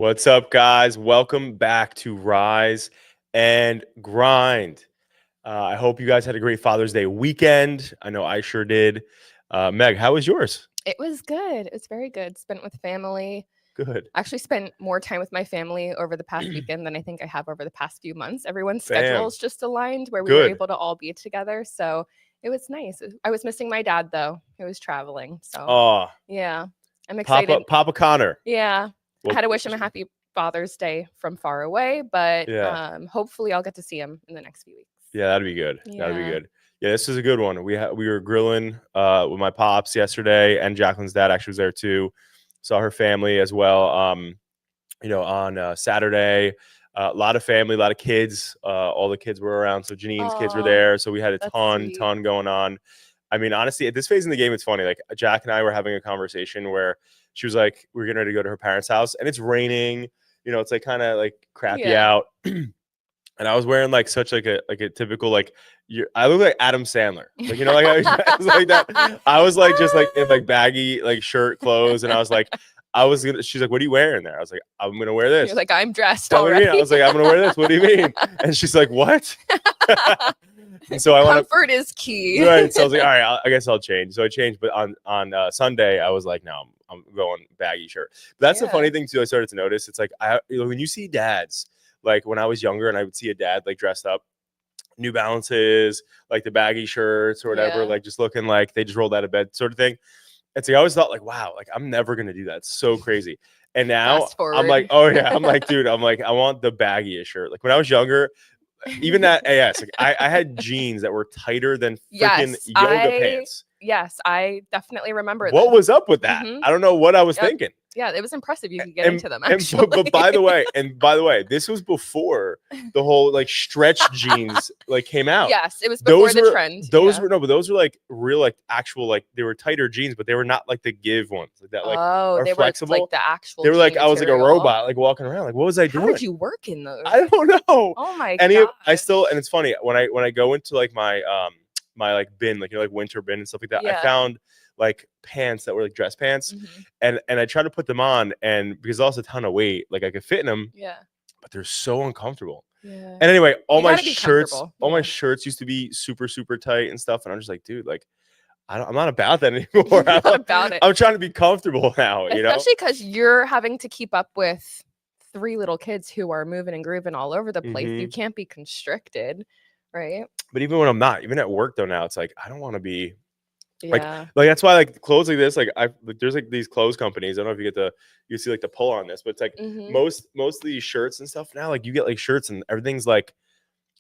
What's up, guys? Welcome back to Rise and Grind. I hope you guys had a great Father's Day weekend. I know I sure did. Meg, how was yours? It was good. It was very good. Spent with family. Good. I actually spent more time with my family over the past weekend than I think I have over the past few months. Everyone's Bam. schedules just aligned where we were Good. able to all be together. So it was nice. I was missing my dad though. He was traveling. So Oh, yeah, I'm excited. Papa Connor. Yeah. I Well, had to wish him a happy Father's Day from far away, but yeah. hopefully I'll get to see him in the next few weeks. Yeah, that'd be good. That'd be Yeah. good. Yeah, this is a good one. We were grilling with my pops yesterday, and Jacqueline's dad actually was there too. Saw her family as well. On Saturday. A lot of family, a lot of kids. All the kids were around. So Janine's kids were Oh, there. So we had a that's ton sweet. going on. I mean, honestly, at this phase in the game, it's funny. Like Jack and I were having a conversation where she was like, we're getting ready to go to her parents' house and it's raining. It's like kind of like crappy Yeah. out. And I was wearing like such like a typical like I look like Adam Sandler. Like, I was like that. I was like just like in like baggy like shirt clothes. And she's like, what are you wearing there? I was like, I'm gonna wear this. You're like, I'm dressed Tell me, I already. was like, I'm gonna wear this. What do you mean? And she's like, what? And so I want to. Comfort is key. Right. So I was like, all right, I guess I'll change. So I changed. But on Sunday, I was like, no, I'm going baggy shirt. But that's the funny thing too. I started to notice. It's like when you see dads, like when I was younger, and I would see a dad like dressed up, New Balances, like the baggy shirts or whatever, Yeah. like just looking like they just rolled out of bed, sort of thing. It's like I always thought, like, wow, like I'm never gonna do that. It's so crazy. And now Fast forward. I'm like, oh yeah, I'm like, dude, I'm like, I want the baggiest shirt. Like when I was younger, even at AS, like I had jeans that were tighter than freaking yoga pants. Yes, I definitely remember What them. was up with that? Mhm. I don't know what I was Yep. thinking. Yeah, it was impressive you could get into them, But actually. by the way, this was before the whole like stretch jeans like came out. Yes, it was before the trend. Those were like real like actual like they were tighter jeans, but they were not like the Give ones like that like are they flexible. were like the actual They were like I was like a material. robot like walking around. Like what was I doing? How did you work in those? I don't know. Oh my And god. and it's funny when I go into like my my like bin like like winter bin and stuff like that. I found like pants that were like dress pants, and I tried to put them on, and because I lost a ton of weight, like I could fit in them. Yeah. But they're so uncomfortable. Yeah. And anyway, all my comfortable. shirts used to be super tight and stuff, and I'm just like, dude, like I'm not about that anymore. You're not about it. I'm trying to be comfortable now, Especially because you're having to keep up with 3 little kids who are moving and grooving all over the place. You can't be constricted, right? But even when I'm not, even at work though now, it's like I don't want to be Yeah. like that's why like clothes like this, like there's like these clothes companies. I don't know if you see like the pull on this, but it's like most of these shirts and stuff now, like you get like shirts and everything's like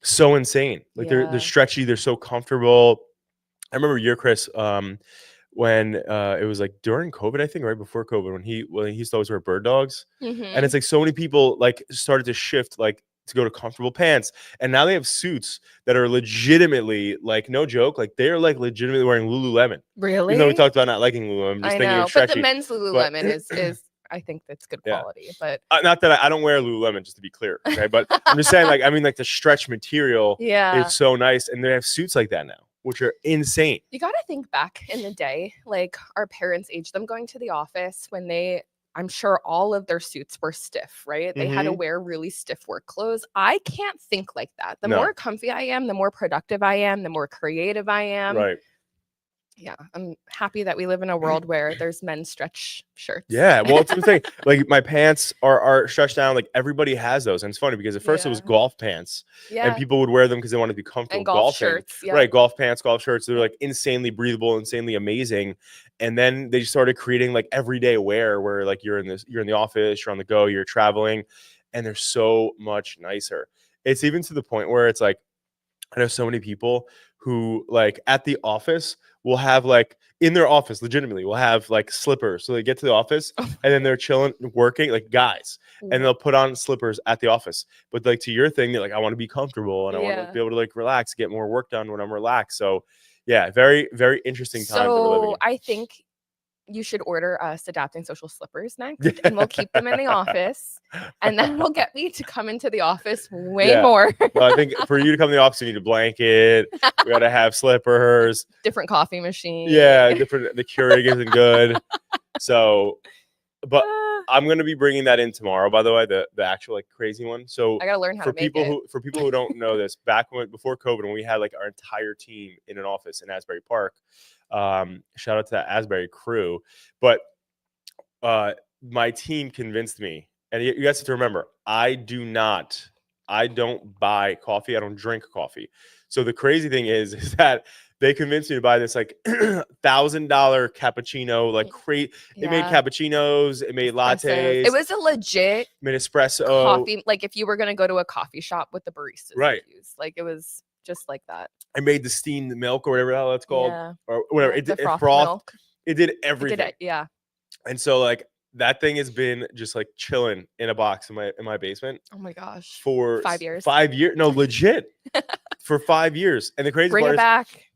so insane. Like they're stretchy, they're so comfortable. I remember your Chris, when it was like during COVID, I think right before COVID, when he used to always wear bird dogs. And it's like so many people like started to shift like to go to comfortable pants, and now they have suits that are legitimately like no joke, like they're like legitimately wearing Lululemon. Really? Even though we talked about not liking Lululemon, just I thinking know, of stretchy. but the men's Lululemon is I think that's good Yeah. quality, but Not that I don't wear Lululemon, just to be clear, okay? But I'm just saying, like I mean, like the stretch material is so nice, and they have suits like that now, which are insane. You got to think back in the day, like our parents' age, them going to the office when I'm sure all of their suits were stiff, right? They had to wear really stiff work clothes. I can't think like that. The more comfy I am, the more productive I am, the more creative I am. Right. Yeah, I'm happy that we live in a world where there's men's stretch shirts. Yeah, well, it's the thing. Like my pants are stretched down. Like everybody has those, and it's funny because at first it was golf pants, and people would wear them because they wanted to be comfortable and golf shirts. Yeah. Right, golf pants, golf shirts. They're like insanely breathable, insanely amazing. And then they started creating like everyday wear, where like you're in the office, you're on the go, you're traveling, and they're so much nicer. It's even to the point where it's like I know so many people who like at the office will have like in their office legitimately will have like slippers. So they get to the office and then they're chilling, working like guys, and they'll put on slippers at the office. But like to your thing, they're like, I want to be comfortable and I want to be able to like relax, get more work done when I'm relaxed. So yeah, very, very interesting time that we're living in. I think you should order us adapting social slippers next, and we'll keep them in the office, and then we'll get me to come into the office way more. Well, I think for you to come to the office, you need a blanket. We got to have slippers, different coffee machine. Yeah, the Keurig isn't good, so But I'm gonna be bringing that in tomorrow, by the way, the actual like crazy one. So I gotta learn how to make it. for people who don't know this, before COVID, when we had like our entire team in an office in Asbury Park, shout out to that Asbury crew. But my team convinced me, and you guys have to remember, I don't buy coffee. I don't drink coffee. So the crazy thing is that they convinced me to buy this like $1,000 cappuccino, like It made cappuccinos, it made lattes. It was a legit made espresso coffee. Like if you were gonna go to a coffee shop with the baristas, right? Like it was just like that. I made the steamed milk or whatever the hell that's called, or whatever. It froth milk. It did everything. Yeah. And so like that thing has been just like chilling in a box in my basement. Oh my gosh. For 5 years. 5 years. No, legit. For 5 years. And the crazy Bring part it back.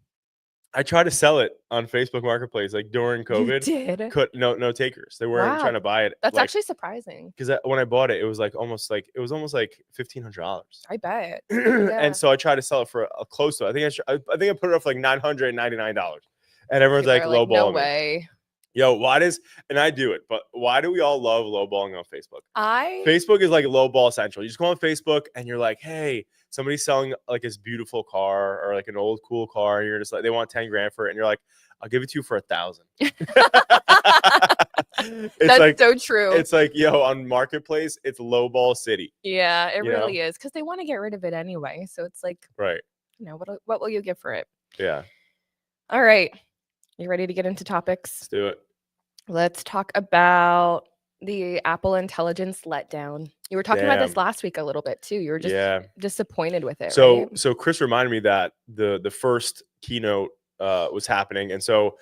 I tried to sell it on Facebook Marketplace like during COVID. You did? No takers. They weren't trying to buy it. That's actually surprising. Because when I bought it, it was almost like $1,500. I bet. And so I tried to sell it for a close to. I think I put it up for like $999, and everyone's like lowballing. No way. Yo, and I do it, but why do we all love lowballing on Facebook? Facebook is like lowball central. You just go on Facebook and you're like, hey, somebody's selling like this beautiful car or like an old cool car. And you're just like, they want 10 grand for it. And you're like, I'll give it to you for 1,000. That's like, so true. It's like, yo, on Marketplace, it's lowball city. Yeah, it really is. Because they want to get rid of it anyway. So it's like, right. What will you give for it? Yeah. All right. You ready to get into topics? Let's do it. Let's talk about the Apple Intelligence letdown. You were talking about this last week a little bit too. You were just disappointed with it. So Chris reminded me that the first keynote was happening, and so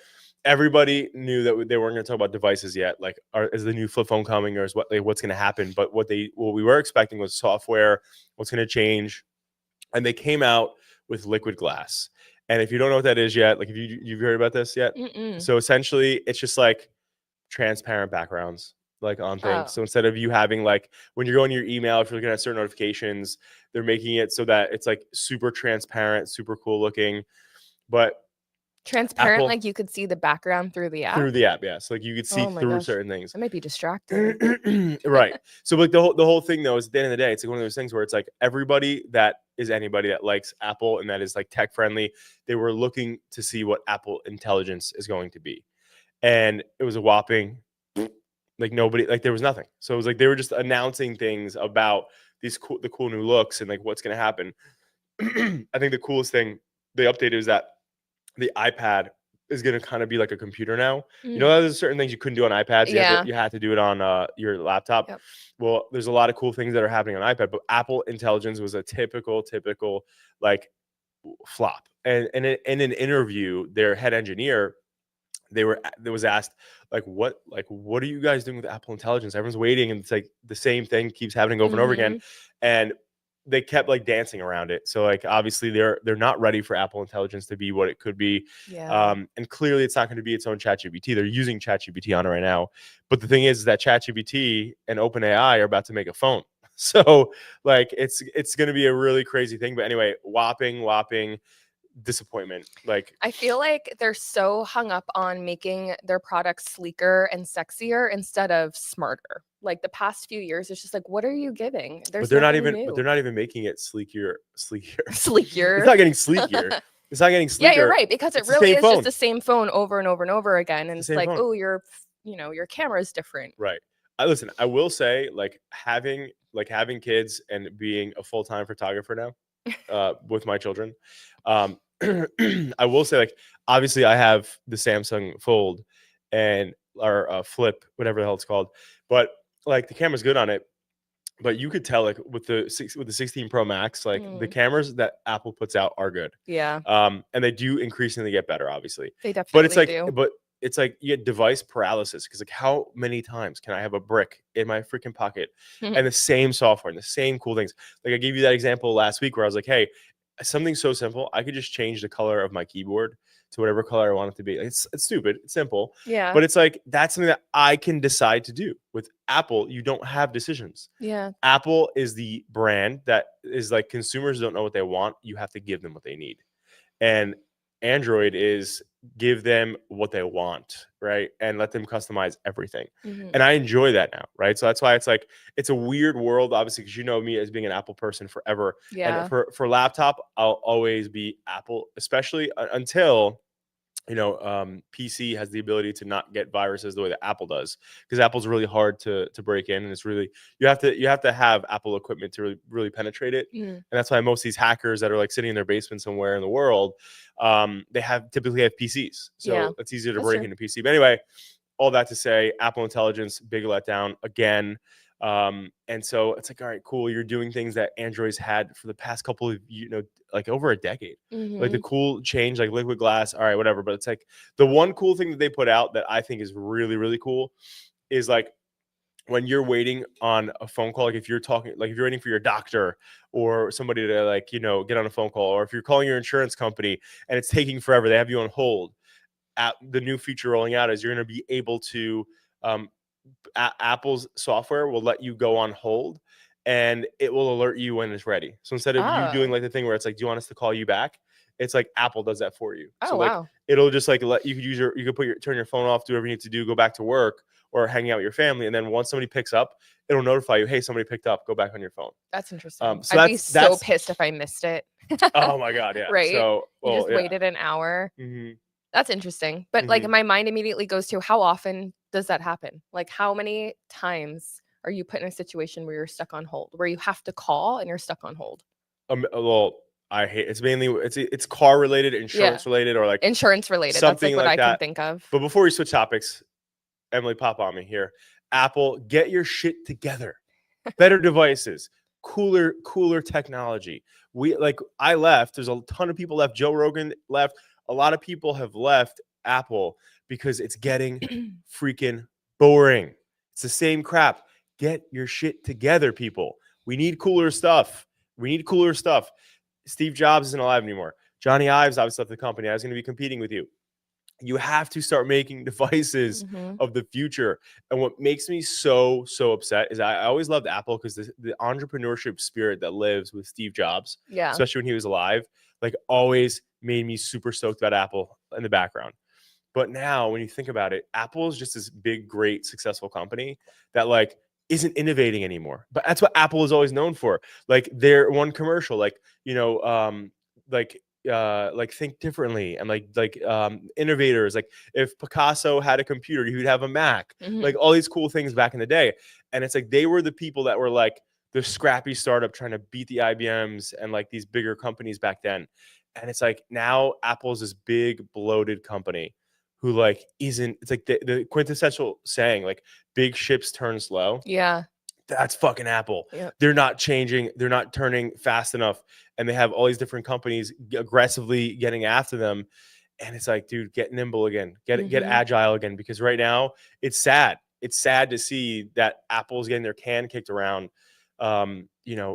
everybody knew that they weren't going to talk about devices yet. Like, is the new flip phone coming, or is what's going to happen? But what we were expecting was software. What's going to change? And they came out with Liquid Glass. And if you don't know what that is yet, like if you've heard about this yet, so essentially it's just like transparent backgrounds like on things. So instead of you having like when you're going to your email, if you're looking at certain notifications, they're making it so that it's like super transparent, super cool looking, but transparent, Apple, like you could see the background through the app. Through the app, yeah. So like you could see through certain things. That might be distracting. Right. So like the whole thing though is at the end of the day, it's like one of those things where it's like everybody that is anybody that likes Apple and that is like tech friendly, they were looking to see what Apple Intelligence is going to be. And it was a whopping, like nobody, like there was nothing. So it was like they were just announcing things about the cool new looks and like what's going to happen. I think the coolest thing they updated is that the iPad is going to kind of be like a computer now. You know, there's certain things you couldn't do on iPads. You had to do it on your laptop. Yep. Well, there's a lot of cool things that are happening on iPad, but Apple Intelligence was a typical like flop. And in an interview, their head engineer, there was asked what are you guys doing with Apple Intelligence? Everyone's waiting, and it's like the same thing keeps happening over and over again, and they kept like dancing around it. So like obviously they're not ready for Apple Intelligence to be what it could be. And clearly it's not going to be its own ChatGPT. They're using ChatGPT on it right now, but the thing is that ChatGPT and OpenAI are about to make a phone. So like it's going to be a really crazy thing. But anyway, whopping disappointment. Like I feel like they're so hung up on making their products sleeker and sexier instead of smarter. Like the past few years, it's just like, what are you giving? But they're not even making it sleeker. Sleeker. It's not getting sleeker. It's not getting sleeker. Yeah, you're right, because it really is just the same phone over and over and over again. And it's like, oh, your camera is different. Right. Listen, I will say, like having kids and being a full-time photographer now, with my children, I will say, like, obviously I have the Samsung Fold or Flip, whatever the hell it's called, but like the camera's good on it. But you could tell, like with the 16 Pro Max, like the cameras that Apple puts out are good. Yeah. And they do increasingly get better, obviously. They definitely do. But it's like you get device paralysis because like how many times can I have a brick in my freaking pocket and the same software and the same cool things? Like I gave you that example last week where I was like, hey, something so simple, I could just change the color of my keyboard to whatever color I want it to be. It's stupid. It's simple. Yeah. But it's like, that's something that I can decide to do. With Apple, you don't have decisions. Yeah. Apple is the brand that is like consumers don't know what they want. You have to give them what they need. And Android is give them what they want, right? And let them customize everything. Mhm. And I enjoy that now, right? So that's why it's like, it's a weird world, obviously, because you know me as being an Apple person forever. Yeah. And for laptop, I'll always be Apple, especially until, PC has the ability to not get viruses the way that Apple does, because Apple's really hard to break in, and it's really, you have to have Apple equipment to really, really penetrate it. Mhm. And that's why most of these hackers that are like sitting in their basement somewhere in the world, they typically have PCs, so Yeah, it's easier to that's break true. into PC. But anyway, all that to say, Apple Intelligence, big letdown again. And so it's like, all right, cool. You're doing things that Android's had for the past couple of, like over a decade. Like the Mhm. cool change, like liquid glass, all right, whatever. But it's like the one cool thing that they put out that I think is really, really cool is like when you're waiting on a phone call, like if you're waiting for your doctor or somebody to like, get on a phone call, or if you're calling your insurance company and it's taking forever, they have you on hold. The new feature rolling out is you're going to be able to, Apple's software will let you go on hold, and it will alert you when it's ready. So instead of you doing Oh. like the thing where it's like, do you want us to call you back? It's like Apple does that for you. Oh, So like wow. it'll just like you could turn your phone off, do whatever you need to do, go back to work or hanging out with your family. And then once somebody picks up, it'll notify you, hey, somebody picked up, go back on your phone. That's interesting. So I'd be so pissed if I missed it. Oh my God. Yeah. Right? So, You well, just yeah. waited an hour. Mhm. That's interesting. But like Mhm. my mind immediately goes to, how often does that happen? Like how many times are you put in a situation where you're stuck on hold, where you have to call and you're stuck on hold? Well, I hate, it's mainly, it's car related, insurance related, or like Insurance related. That's something like what like I can that. think of. But before we switch topics, Emily, pop on me here. Apple, get your shit together. Better devices, cooler technology. I left. There's a ton of people left. Joe Rogan left. A lot of people have left Apple because it's getting freaking boring. It's the same crap. Get your shit together, people. We need cooler stuff. Steve Jobs isn't alive anymore. Johnny Ives obviously left the company. I was going to be competing with you. You have to start making devices Mhm. of the future. And what makes me so upset is I always loved Apple because the entrepreneurship spirit that lives with Steve Jobs, Yeah. especially when he was alive, like always made me super stoked about Apple in the background. But now when you think about it, Apple is just this big, great, successful company that like isn't innovating anymore. But that's what Apple is always known for. Like their one commercial, like think differently, and innovators. Like if Picasso had a computer, he would have a Mac. Mhm. Like all these cool things back in the day. And it's like they were the people that were like the scrappy startup trying to beat the IBMs and like these bigger companies back then. And it's like now Apple's this big bloated company who like isn't, it's like the quintessential saying, like big ships turn slow. Yeah. That's fucking Apple. Yep. They're not changing. They're not turning fast enough. And they have all these different companies aggressively getting after them. And it's like, dude, get nimble again. Get Mhm. agile again. Because right now it's sad. It's sad to see that Apple's getting their can kicked around,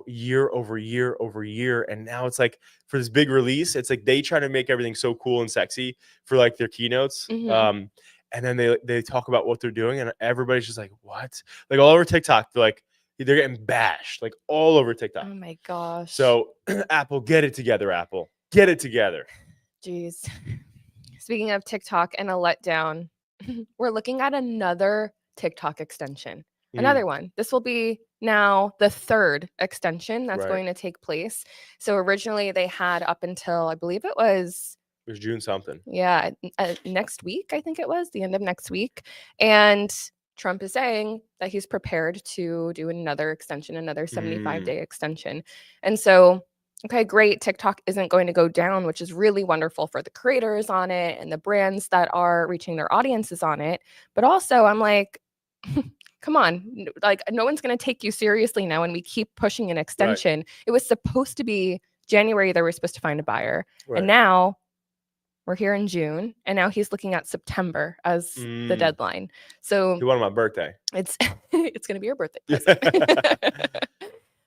year over year over year. And now it's like for this big release, it's like they try to make everything so cool and sexy for like their keynotes. Mhm. And then they talk about what they're doing, and everybody's just like, what? Like all over TikTok, they're getting bashed, like all over TikTok. Oh my gosh. So Apple, get it together, Apple. Get it together. Jeez. Speaking of TikTok and a letdown, we're looking at another TikTok extension. Another one. This will be now the third extension that's Right. going to take place. So originally they had up until, I believe it was June something. Yeah, next week, I think it was the end of next week. And Trump is saying that he's prepared to do another extension, another 75-day extension. And so, okay, great. TikTok isn't going to go down, which is really wonderful for the creators on it and the brands that are reaching their audiences on it. But also, I'm like, come on, like no one's going to take you seriously now. And we keep pushing an extension. Right. It was supposed to be January they were supposed to find a buyer. Right. And now we're here in June, and now he's looking at September as the deadline. So he wanted my birthday. It's going to be your birthday present.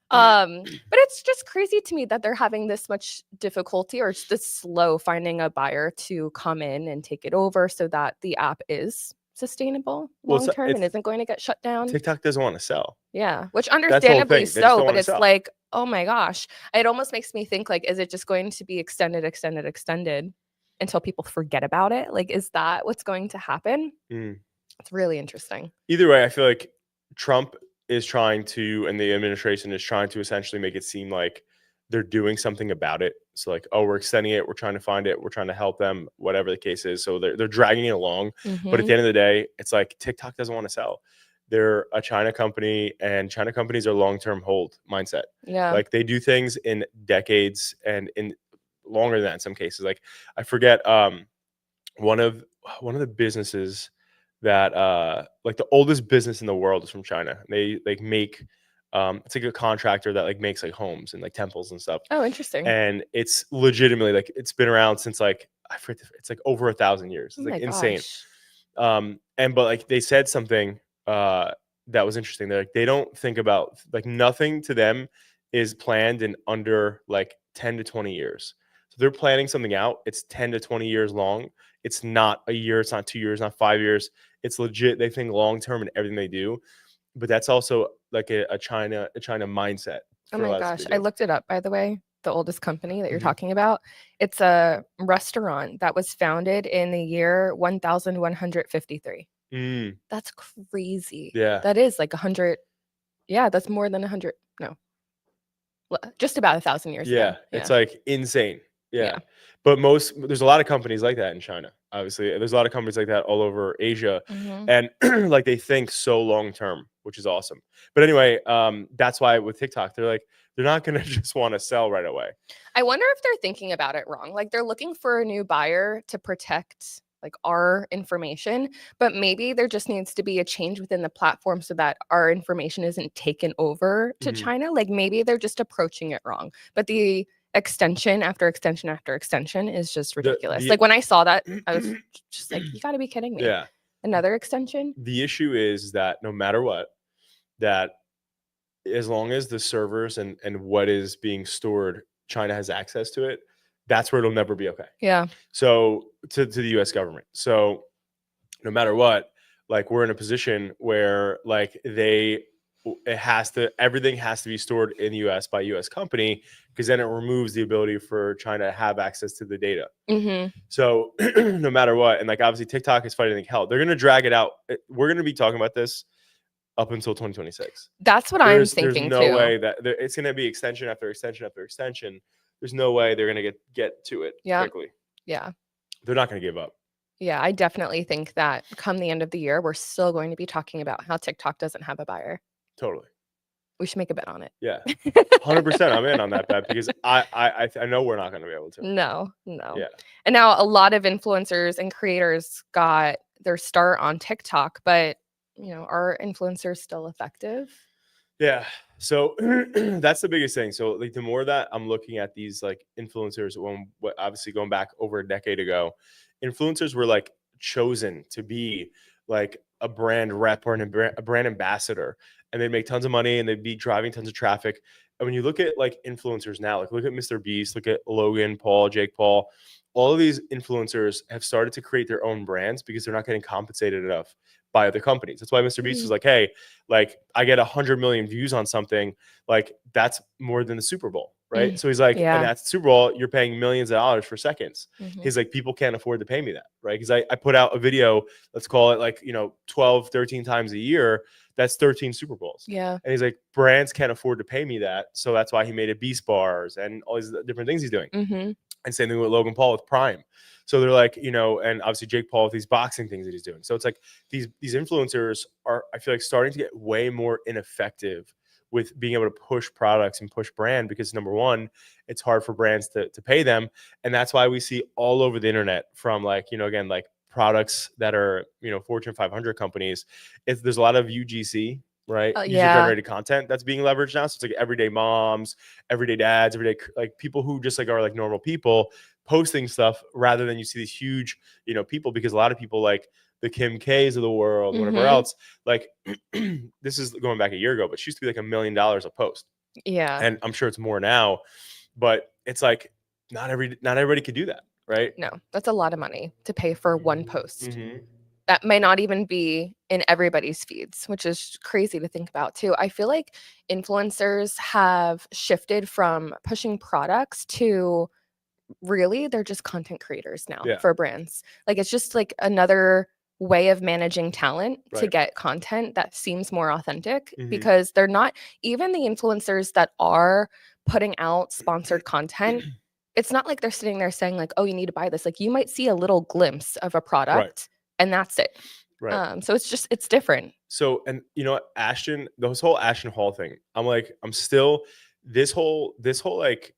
But it's just crazy to me that they're having this much difficulty or this slow finding a buyer to come in and take it over so that the app is sustainable long term and isn't going to get shut down. TikTok doesn't want to sell. Yeah, which understandably so, but it's like, oh my gosh, it almost makes me think like, is it just going to be extended? until people forget about it? Like, is that what's going to happen? Mm. It's really interesting. Either way, I feel like Trump is trying to, and the administration is trying to essentially make it seem like they're doing something about it. So like, oh, we're extending it, we're trying to find it, we're trying to help them, whatever the case is. So they're dragging it along. But at Mhm. the end of the day, it's like TikTok doesn't want to sell. They're a China company, and China companies are long-term hold mindset. Yeah. Like they do things in decades and in longer than that in some cases. Like I forget one of the businesses that like the oldest business in the world is from China. They like make it's like a contractor that like makes like homes and like temples and stuff. Oh, interesting. And it's legitimately like it's been around since like I forget, it's like over 1,000 years. Oh It's like my insane. gosh. And but like they said something that was interesting. They're like they don't think about like nothing to them is planned in under like 10 to 20 years. So they're planning something out. It's 10 to 20 years long. It's not a year, it's not 2 years, not 5 years. It's legit. They think long term in everything they do. But that's also like a China mindset. Oh For a my lot of gosh. stuff I they do. looked it up, by the way. The oldest company that you're Mhm. talking about. It's a restaurant that was founded in the year 1153. Mm, That's crazy. yeah. That is like 100. Yeah, that's more than 100. No, just about 1,000 years ago. Yeah, it's Yeah. like insane. Yeah. Yeah. But there's a lot of companies like that in China. Obviously, there's a lot of companies like that all over Asia, Hmm. and like they think so long term, which is awesome. But anyway, that's why with TikTok, they're like they're not gonna just want to sell right away. I wonder if they're thinking about it wrong. Like they're looking for a new buyer to protect like our information, but maybe there just needs to be a change within the platform so that our information isn't taken over to Mhm. China. Like maybe they're just approaching it wrong. But the extension after extension after extension is just ridiculous. The Like when I saw that, I was just like, you got to be kidding me. yeah, Another extension? the issue is that no matter what, that as long as the servers and what is being stored, China has access to it, that's where it'll never be okay. Yeah. So to the US government. So no matter what, like we're in a position where like everything has to be stored in the US by US company, because then it removes the ability for China to have access to the data. Hmm. So no matter what, and like obviously TikTok is fighting like hell. They're gonna drag it out. We're gonna be talking about this up until 2026. That's what I'm There's thinking no too. way that it's going to be extension after extension after extension. There's no way they're going to get to it Yeah. quickly. Yeah. They're not going to give up. Yeah, I definitely think that come the end of the year, we're still going to be talking about how TikTok doesn't have a buyer. Totally. We should make a bet on it. Yeah. 100%. I'm in on that bet because I know we're not going to be able to. No. Yeah. And now a lot of influencers and creators got their start on TikTok, but are influencers still effective? Yeah. So that's the biggest thing. So like the more that I'm looking at these like influencers, obviously going back over a decade ago, influencers were like chosen to be like a brand rep or a brand ambassador, and they'd make tons of money and they'd be driving tons of traffic. And when you look at like influencers now, like look at Mr. Beast, look at Logan Paul, Jake Paul, all of these influencers have started to create their own brands because they're not getting compensated enough by other companies. That's why Mr. Beast was like, hey, like I get 100 million views on something, like that's more than the Super Bowl, right? So he's like, and Yeah. that's the Super Bowl, you're paying millions of dollars for seconds. Mhm. He's like, people can't afford to pay me that, right? Because I put out a video, let's call it like 12 13 times a year, that's 13 Super Bowls. Yeah. And he's like, brands can't afford to pay me that, so that's why he made it Beast Bars and all these different things he's doing. Mhm. And same thing with Logan Paul with Prime. So they're like, and obviously Jake Paul with these boxing things that he's doing. So it's like these influencers are, I feel like, starting to get way more ineffective with being able to push products and push brand, because number one, it's hard for brands to pay them. And that's why we see all over the internet from like, again, like products that are, Fortune 500 companies. There's a lot of UGC, right? User Yeah. generated content that's being leveraged now. So it's like everyday moms, everyday dads, everyday like people who just like are like normal people posting stuff, rather than you see these huge, people, because a lot of people like the Kim K's of the world, whatever Mhm. else, like this is going back a year ago, but she used to be like $1 million a post. Yeah. And I'm sure it's more now, but it's like not everybody could do that, right? No, that's a lot of money to pay for one post. Mm-hmm. That may not even be in everybody's feeds, which is crazy to think about too. I feel like influencers have shifted from pushing products to really they're just content creators now Yeah. for brands. Like it's just like another way of managing talent to Right. get content that seems more authentic Mhm. because they're not even the influencers that are putting out sponsored content. It's not like they're sitting there saying like, "Oh, you need to buy this." Like you might see a little glimpse of a Right. product and that's it. Right. So it's different. So, and you know what, Ashton, this whole Ashton Hall thing, I'm still this whole like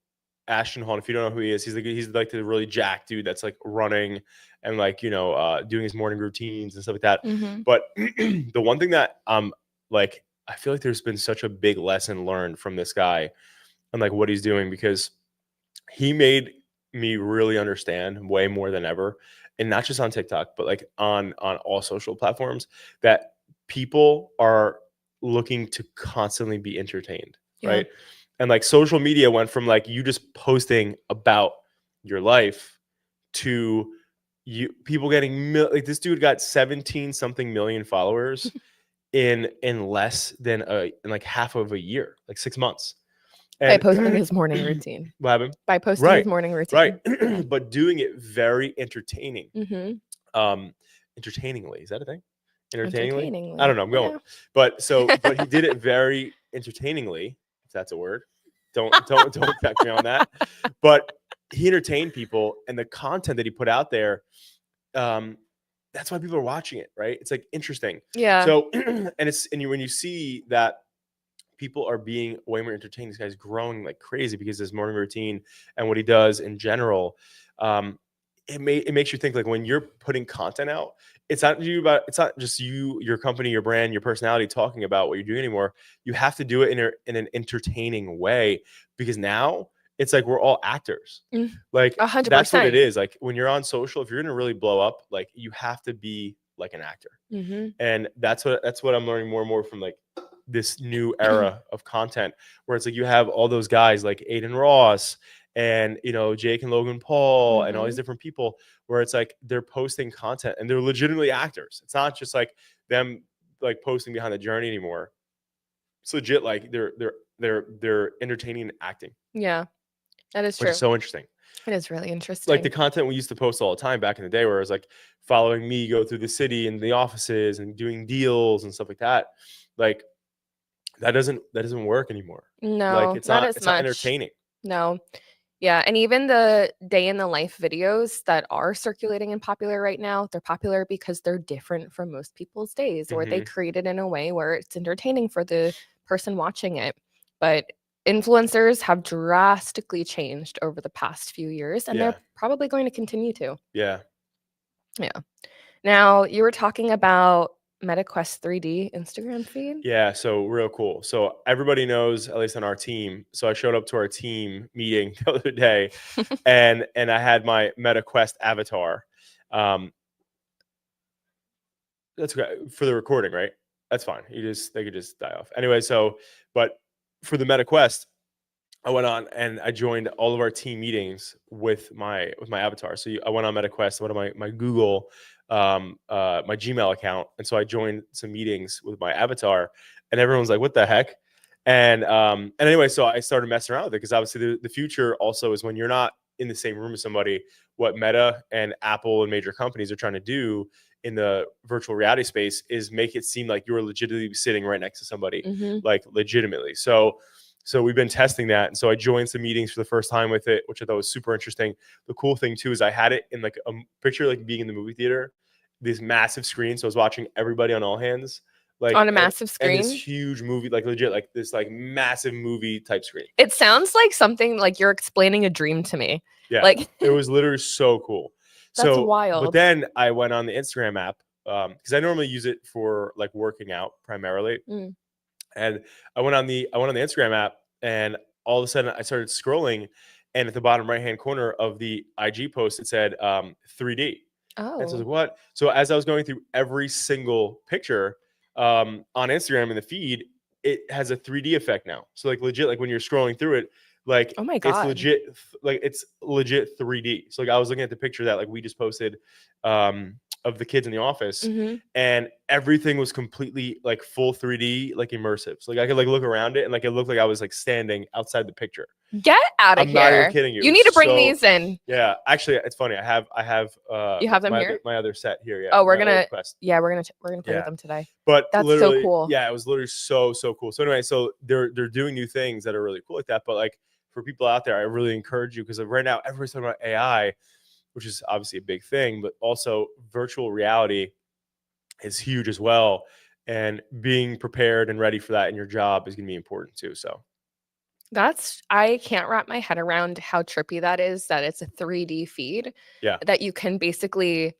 Ashton Hall. If you don't know who he is, he's like the really jacked dude that's like running and like doing his morning routines and stuff like that. Mhm. But the one thing that like I feel like there's been such a big lesson learned from this guy and like what he's doing because he made me really understand way more than ever, and not just on TikTok, but like on all social platforms, that people are looking to constantly be entertained, Yeah. right? And like social media went from like you just posting about your life to you people getting like this dude got 17 something million followers in less than in like half of a year, like 6 months. By And posting his morning routine. what happened? By posting his Right, morning routine. right. But doing it very entertaining. Mhm. Entertainingly, is that a thing? Entertainingly? I Entertainingly. don't know. I'm going. Yeah. But he did it very entertainingly, if that's a word. Don't check me on that. But he entertained people, and the content that he put out there, that's why people are watching it, right? It's like interesting. Yeah. So when you see that people are being way more entertained, this guy's growing like crazy because his morning routine and what he does in general, it makes you think like when you're putting content out, it's not just you, your company, your brand, your personality talking about what you're doing anymore. You have to do it in an entertaining way because now it's like we're all actors. Like 100%. that's what it is. Like when you're on social, if you're gonna really blow up, like you have to be like an actor. Mhm. And that's what I'm learning more and more from like this new era of content where it's like you have all those guys like Aiden Ross and Jake and Logan Paul and all these different people where it's like they're posting content and they're legitimately actors. It's not just like them like posting behind the journey anymore. It's legit like they're entertaining and acting. Yeah. That is Which true. is so interesting. It is really interesting. Like the content we used to post all the time back in the day where it was like following me go through the city and the offices and doing deals and stuff like that. Like that doesn't work anymore. No, Like it's not not as it's much. not entertaining. No. Yeah, and even the day in the life videos that are circulating and popular right now, they're popular because they're different from most people's days, or they create it in a way where it's entertaining for the person watching it. But influencers have drastically changed over the past few years, and they're probably going to continue to. Yeah. Yeah. Now, you were talking about MetaQuest 3D Instagram feed. Yeah, so real cool. So everybody knows, at least on our team. So I showed up to our team meeting the other day, and I had my MetaQuest avatar. That's okay for the recording, right? That's fine. They could just die off anyway. So, but for the MetaQuest, I went on and I joined all of our team meetings with my avatar. So I went on MetaQuest, went on my Google, my Gmail account, and so I joined some meetings with my avatar, and everyone's like, "What the heck?" And anyway, so I started messing around with it because obviously the future also is when you're not in the same room as somebody. What Meta and Apple and major companies are trying to do in the virtual reality space is make it seem like you're legitimately sitting right next to somebody, like legitimately. So we've been testing that. And so I joined some meetings for the first time with it, which I thought was super interesting. The cool thing too is I had it in like a picture, like being in the movie theater, this massive screen. So I was watching everybody on all hands, like on a massive screen, and this huge movie, like legit, like this like massive movie type screen. It sounds like something like you're explaining a dream to me. Yeah, like it was literally so cool. That's wild. But then I went on the Instagram app because I normally use it for like working out primarily. And I went on the Instagram app, and all of a sudden I started scrolling, and at the bottom right hand corner of the IG post it said 3D. Oh. And so I was like, what? So as I was going through every single picture on Instagram in the feed, it has a 3D effect now. So like legit, like when you're scrolling through it, like oh my God. it's legit 3D. So like I was looking at the picture that like we just posted of the kids in the office, Mm-hmm. and everything was completely like full 3D, like immersive. So like I could like look around it and like it looked like I was like standing outside the picture. Get out of I'm not even here. kidding you. You need to bring So these in. yeah, actually, it's funny. I have You have them here? my other set here. Yeah. Oh, we're my gonna old Quest. yeah, we're gonna play Yeah. with them today. But That's so literally, cool. yeah, it was literally so cool. So anyway, so they're doing new things that are really cool like that. But like for people out there, I really encourage you, because right now everybody's talking about AI, which is obviously a big thing, but also virtual reality is huge as well. And being prepared and ready for that in your job is going to be important too. So I can't wrap my head around how trippy that is, that it's a 3D feed. Yeah. That you can basically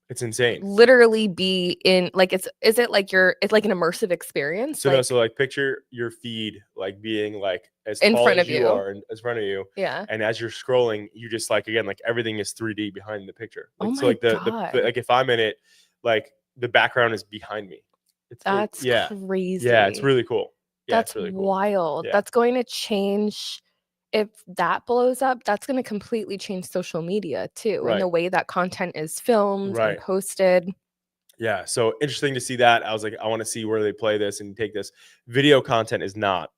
it's insane. literally be in, like, is it like it's like an immersive experience? So like, no, so like picture your feed like being like as in tall front as of you you. are and as front of you. Yeah. And as you're scrolling, you just like, again, like everything is 3D behind the picture. Like, Oh so my like the God. like if I'm in it, like the background is behind me. That's crazy. Yeah, it's really cool. Yeah, That's it's really cool. wild. Yeah. That's going to change. If that blows up, that's going to completely change social media too, and the Right. way that content is filmed and Right. posted. Yeah, so interesting to see that. I was like, I want to see where they play this and take this. Video content is not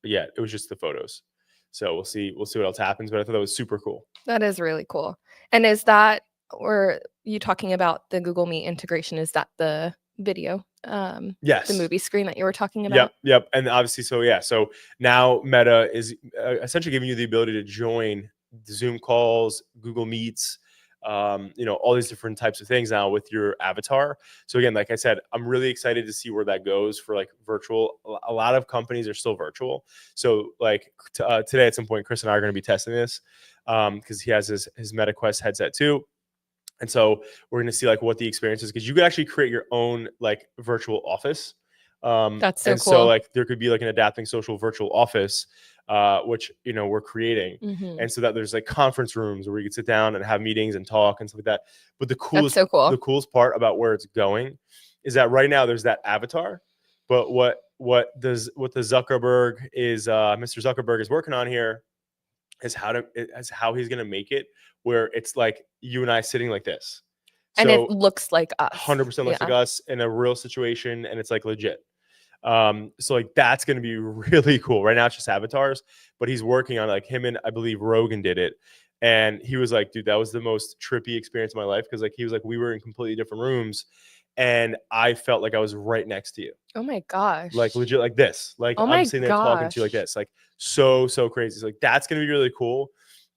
yet. It was just the photos. So we'll see what else happens. But I thought that was super cool. That is really cool. And is that, or you talking about the Google Meet integration? Is that the video? Yes. The movie screen that you were talking about? Yep. And obviously, so yeah. So now Meta is essentially giving you the ability to join Zoom calls, Google Meets, all these different types of things now with your avatar. So again, like I said, I'm really excited to see where that goes for like virtual. A lot of companies are still virtual. So like today at some point, Chris and I are going to be testing this because he has his Meta Quest headset too. And so we're going to see like what the experience is, because you could actually create your own like virtual office. That's so and cool. So like there could be like an Adapting Social virtual office, which we're creating. Mm-hmm. And so that there's like conference rooms where you could sit down and have meetings and talk and stuff like that. But the That's so cool. the coolest part about where it's going is that right now there's that avatar, but what the Zuckerberg is Mr. Zuckerberg is working on here is how he's gonna make it where it's like you and I sitting like this. And So it looks like us. 100% looks like us in a real situation, and it's like legit. So like that's gonna be really cool. Right now it's just avatars, but he's working on like him, and I believe Rogan did it. And he was like, dude, that was the most trippy experience of my life, because like he was like, we were in completely different rooms and I felt like I was right next to you. Oh my gosh. Like legit like this. Like I'm sitting there talking to you like this. Like so crazy. So like that's gonna be really cool.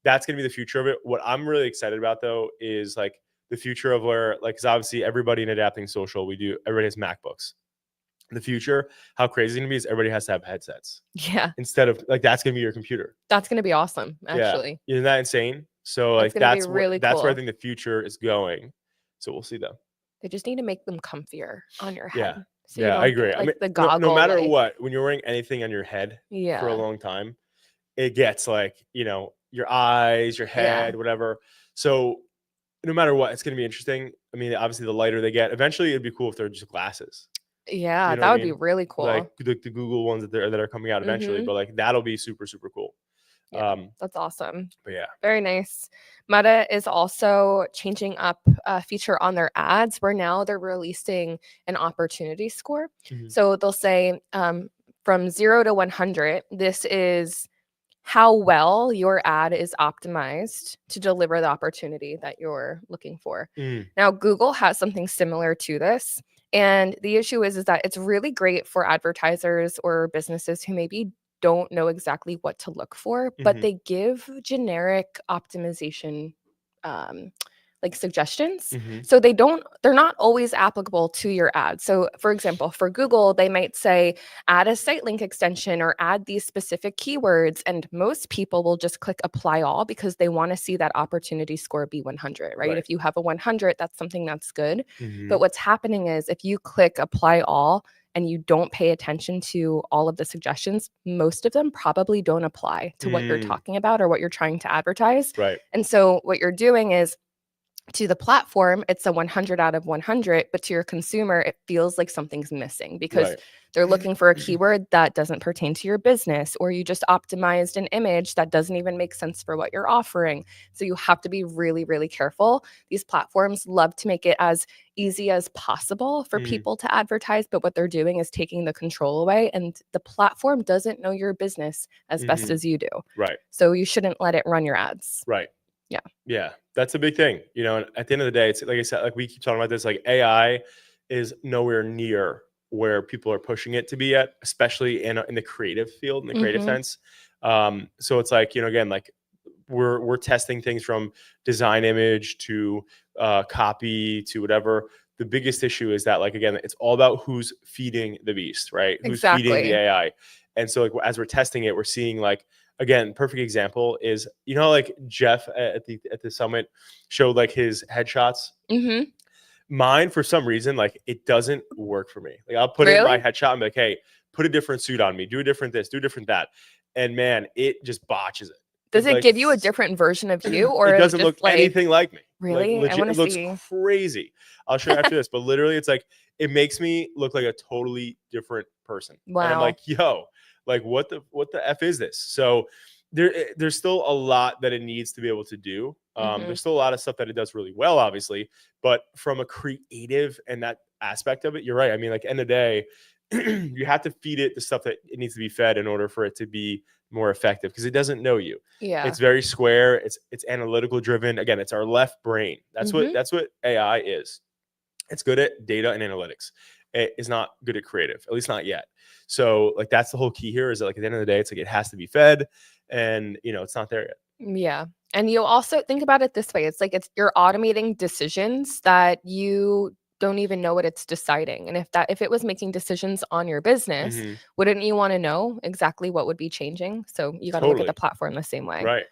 That's gonna be the future of it. What I'm really excited about though is like the future of where, like, because obviously everybody in Adapting Social, everybody has MacBooks. In the future, how crazy it's gonna be is everybody has to have headsets. Yeah. Instead of like that's gonna be your computer. That's gonna be awesome, actually. Yeah. Isn't that insane? So like that's really that's cool. where I think the future is going. So we'll see though. They just need to make them comfier on your head. Yeah. So yeah, I agree. Like, I mean, the goggle, no matter what, when you're wearing anything on your head yeah. for a long time, it gets like, your eyes, your head, whatever. So no matter what, it's going to be interesting. I mean, obviously the lighter they get, eventually it'd be cool if they're just glasses. Yeah, that would be really cool. Like the Google ones that are coming out eventually, but like that'll be super cool. Yeah, that's awesome. But yeah, very nice. Meta is also changing up a feature on their ads where now they're releasing an opportunity score. Mm-hmm. So they'll say from 0 to 100, this is how well your ad is optimized to deliver the opportunity that you're looking for. Now, Google has something similar to this. And the issue is that it's really great for advertisers or businesses who maybe don't know exactly what to look for, but they give generic optimization like suggestions. So they're not always applicable to your ad. So for example, for Google, they might say add a site link extension or add these specific keywords, and most people will just click apply all because they want to see that opportunity score be 100, right? If you have a 100, that's something that's good. But what's happening is if you click apply all and you don't pay attention to all of the suggestions, most of them probably don't apply to what you're talking about or what you're trying to advertise. Right. And so what you're doing is To the platform, it's a 100 out of 100, but to your consumer, it feels like something's missing because Right. they're looking for a keyword that doesn't pertain to your business, or you just optimized an image that doesn't even make sense for what you're offering. So you have to be really, really careful. These platforms love to make it as easy as possible for people to advertise, but what they're doing is taking the control away, and the platform doesn't know your business as best as you do. Right. So you shouldn't let it run your ads. Right. Yeah. Yeah. That's a big thing. And at the end of the day, it's like I said, like we keep talking about this, like AI is nowhere near where people are pushing it to be at, especially in the creative field, in the creative sense. So it's like, again, like we're testing things from design image to copy to whatever. The biggest issue is that, like, again, it's all about who's feeding the beast, right? Who's feeding the AI. And so, like, as we're testing it, we're seeing, like, again, perfect example is, like Jeff at the summit showed like his headshots. Mine, for some reason, like it doesn't work for me. Like I'll put in my headshot and be like, hey, put a different suit on me, do a different this, do a different that. And man, it just botches it. Does it give you a different version of you, or it doesn't look anything like me? Really? Like, legit, it looks crazy. I'll show you after this, but literally it's like, it makes me look like a totally different person. Wow. And I'm like, yo, like what the F is this? So there's still a lot that it needs to be able to do. There's still a lot of stuff that it does really well, obviously, but from a creative and that aspect of it, you're right. I mean, like end of the day, you have to feed it the stuff that it needs to be fed in order for it to be more effective, because it doesn't know you. Yeah. It's very square. It's analytical driven. Again, it's our left brain. That's what AI is. It's good at data and analytics. It is not good at creative, at least not yet. So like that's the whole key here, is that like at the end of the day, it's like it has to be fed, and it's not there yet. Yeah. And you also think about it this way. It's like you're automating decisions that you don't even know what it's deciding. And if it was making decisions on your business, wouldn't you want to know exactly what would be changing? So you got to look at the platform the same way. Right.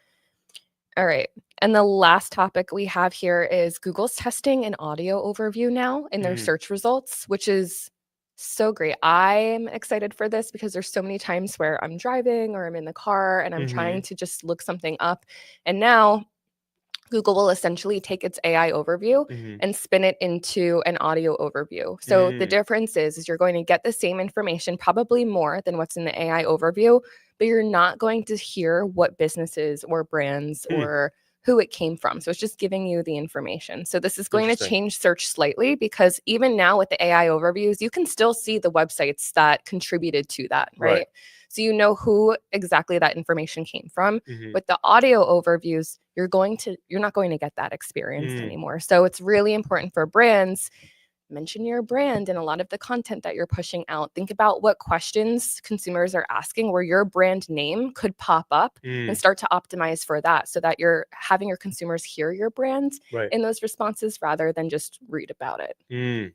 All right. And the last topic we have here is Google's testing an audio overview now in their search results, which is so great. I'm excited for this because there's so many times where I'm driving or I'm in the car and I'm trying to just look something up. And now Google will essentially take its AI overview and spin it into an audio overview. So the difference is you're going to get the same information, probably more than what's in the AI overview, but you're not going to hear what businesses or brands or who it came from. So it's just giving you the information. So this is going to change search slightly, because even now with the AI overviews, you can still see the websites that contributed to that, right? So you know who exactly that information came from. With the audio overviews, you're not going to get that experience anymore. So it's really important for brands. Mention your brand in a lot of the content that you're pushing out. Think about what questions consumers are asking where your brand name could pop up, and start to optimize for that, so that you're having your consumers hear your brand in those responses rather than just read about it.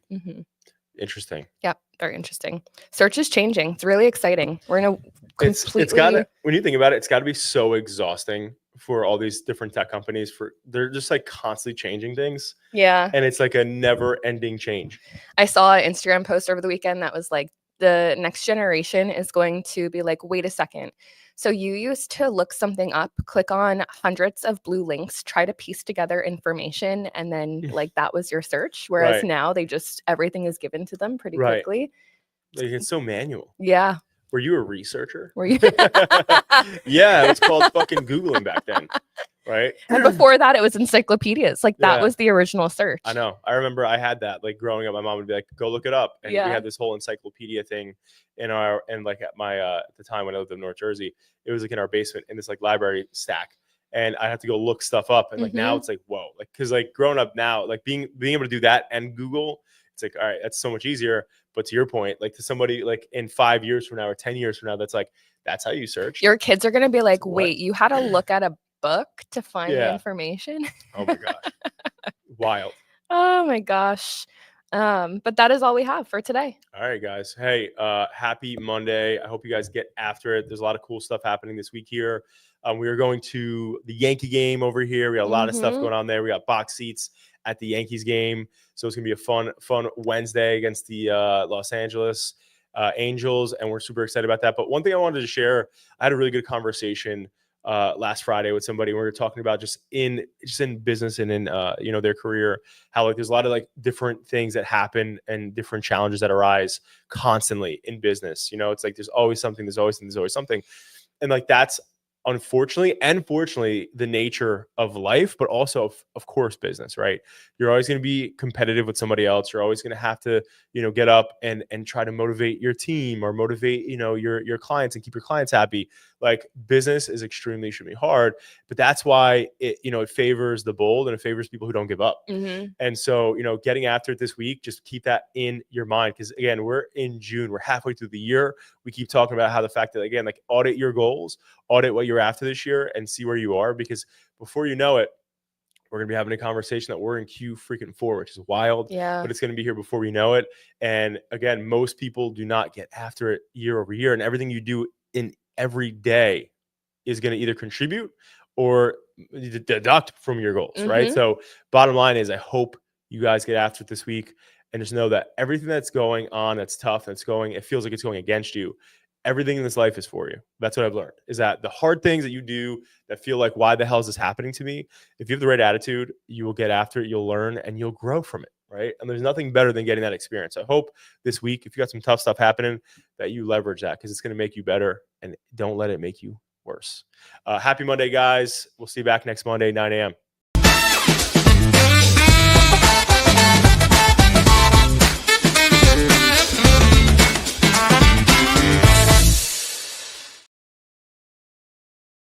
Interesting. Yep, very interesting. Search is changing. It's really exciting. We're in a completely... It's gotta, when you think about it, it's got to be so exhausting for all these different tech companies. They're just like constantly changing things. Yeah. And it's like a never ending change. I saw an Instagram post over the weekend that was like, the next generation is going to be like, wait a second. So you used to look something up, click on hundreds of blue links, try to piece together information, and then like that was your search. Whereas now everything is given to them pretty quickly. Like it's so manual. Yeah. Were you a researcher? Were you? Yeah, it was called fucking Googling back then, right? And before that, it was encyclodias. Like that was the original search. I know. I remember I had that. Like growing up, my mom would be like, "Go look it up," and we had this whole encyclopedia thing at the time when I lived in North Jersey. It was like in our basement in this like library stack, and I had to go look stuff up. And like now it's like whoa, like because like growing up now, like being able to do that and Google. It's like, all right, that's so much easier. But to your point, like to somebody like in 5 years from now or 10 years from now, that's like, that's how you search. Your kids are going to be like, wait, you had to look at a book to find the information? Oh my gosh. Wild. Oh my gosh. But that is all we have for today. All right, guys. Hey, happy Monday. I hope you guys get after it. There's a lot of cool stuff happening this week here. We are going to the Yankee game over here. We got a lot of stuff going on there. We got box seats at the Yankees game. So it's going to be a fun Wednesday against the Los Angeles Angels. And we're super excited about that. But one thing I wanted to share, I had a really good conversation last Friday with somebody. We were talking about just in business and in their career, how like there's a lot of like different things that happen and different challenges that arise constantly in business. It's like there's always something, there's always something, and like that's unfortunately and fortunately the nature of life, but also of course business, right? You're always going to be competitive with somebody else. You're always going to have to get up and try to motivate your team or motivate your clients and keep your clients happy. Like business is extremely hard, but that's why it favors the bold and it favors people who don't give up. And so getting after it this week, just keep that in your mind, because again, we're in June, we're halfway through the year. We keep talking about how the fact that, again, like audit your goals, audit what you're after this year and see where you are, because before you know it, we're going to be having a conversation that we're in Q4, which is wild, but it's going to be here before we know it. And again, most people do not get after it year over year, and everything you do in every day is going to either contribute or deduct from your goals, right? So bottom line is, I hope you guys get after it this week and just know that everything that's going on, that's tough, it feels like it's going against you, everything in this life is for you. That's what I've learned, is that the hard things that you do that feel like, why the hell is this happening to me? If you have the right attitude, you will get after it, you'll learn, and you'll grow from it, right? And there's nothing better than getting that experience. I hope this week, if you got some tough stuff happening, that you leverage that, because it's going to make you better, and don't let it make you worse. Happy Monday, guys. We'll see you back next Monday, 9 a.m.